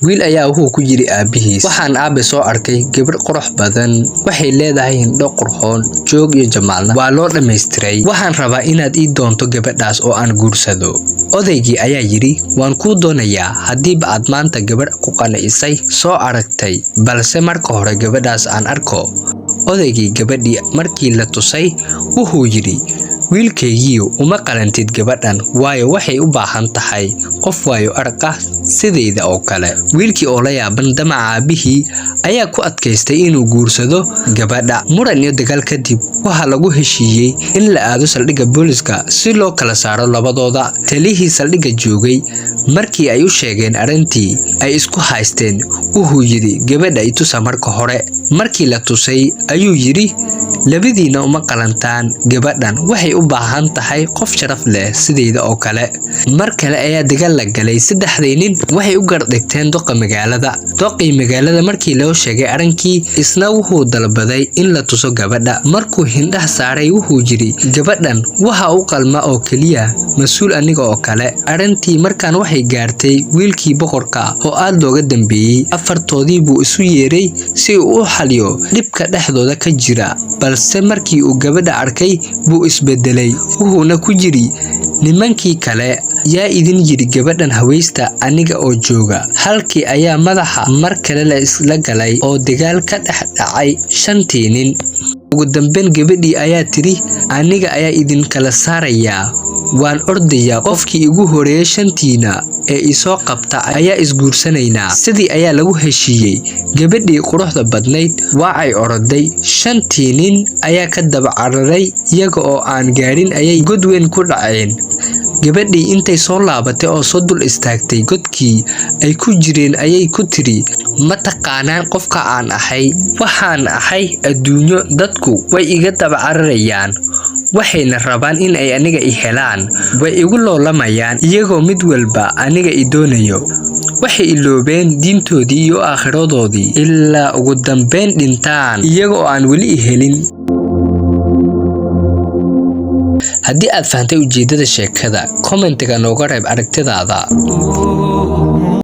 wiil ayaa wuxuu ku yiri aabihiis waxaan aabe soo arkay gabar qurux badan waxay leedahay indho qurxoon joog iyo jamaalna waa loo dhameystiray waxaan rabaa inaad ii doonto gabadhaas oo aan guursado odaygii ayaa yiri waan ku doonayaa hadii aad maanta gabar ku qanacisay soo aragtay balse marka hore gabadhaas aan arko odaygii gabadhii markii la tusay wuxuu yiri wiilkaygiiyo uma qalantid gabadhan waayo waxay u baahan tahay qof waayo arag ah sideyda oo kale wiilkii oo la yaaban damaca aabihii ayaa ku adkaystay inuu guursado gabadha muran iyo dagaal kadib waxa lagu heshiiyey in la aado saldhigga booliska si loo kala saaro labadooda talihii saldhigga joogay markii ay u sheegeen arintii ay isku haysteen wuxuu yiri gabadha ay tusa marka hore markii la tusay ayuu yiri labadiina uma qalantaan gabadhan waxay u baahan tahay qof sharaf leh sideyda oo kale mar kale ayaa dagaal la galay saddexday nin waxay u gardhigteen doqa magaalada markii loo sheegay arinkii isna wuxuu dalbaday in la tuso gabadha markuu hindhaha saaray wuxuu yiri gabadhan waxa u qalma oo kaliya mas'uul aniga oo kale arintii markaan waxay gaartay wiilkii boqorka oo aad looga dambeeyay afartoodii buu isu yeeray si uu u xaliyo dhibka dhexdooda ka jira balse markii uu gabadha arkay buu isbedelay wuxuuna ku jiri nimankii kale yaa idin yiri gabadhan haweysta aniga oo jooga halkii ayaa madaxa mar kale la isla galay oo dagaal ka dhex dhacay shantii nin ugu dambeyn gabadhii ayaa tiri aniga ayaa idin kala saaraya waan ordayaa qofkii ugu horeeyay shantiina ee isoo qabta ayaa isguursanayna sidii ayaa lagu heshiiyey gabadhii quruxda badnayd waa ay oroday shantii nin ayaa ka daba cararay iyaga oo aan gaarin ayay god weyn ku dhaceen gabadhii intay soo laabatay oo soo dul istaagtay godkii ay ku jireen ayay ku tiri ma taqaanaan qofka aan ahay waxaan ahay adduunyo dadku way iga daba cararayaan waxayna rabaan in ay aniga i helaan way igu loolamayaan iyagoo mid walba aniga i doonayo waxay iloobeen diintoodii iyo aakhirodoodii ilaa ugu dambeyn dhintaan iyagoo aan weli i helin haddii aad fahantay ujeedada sheekada commentiga nooga reeb aragtidaada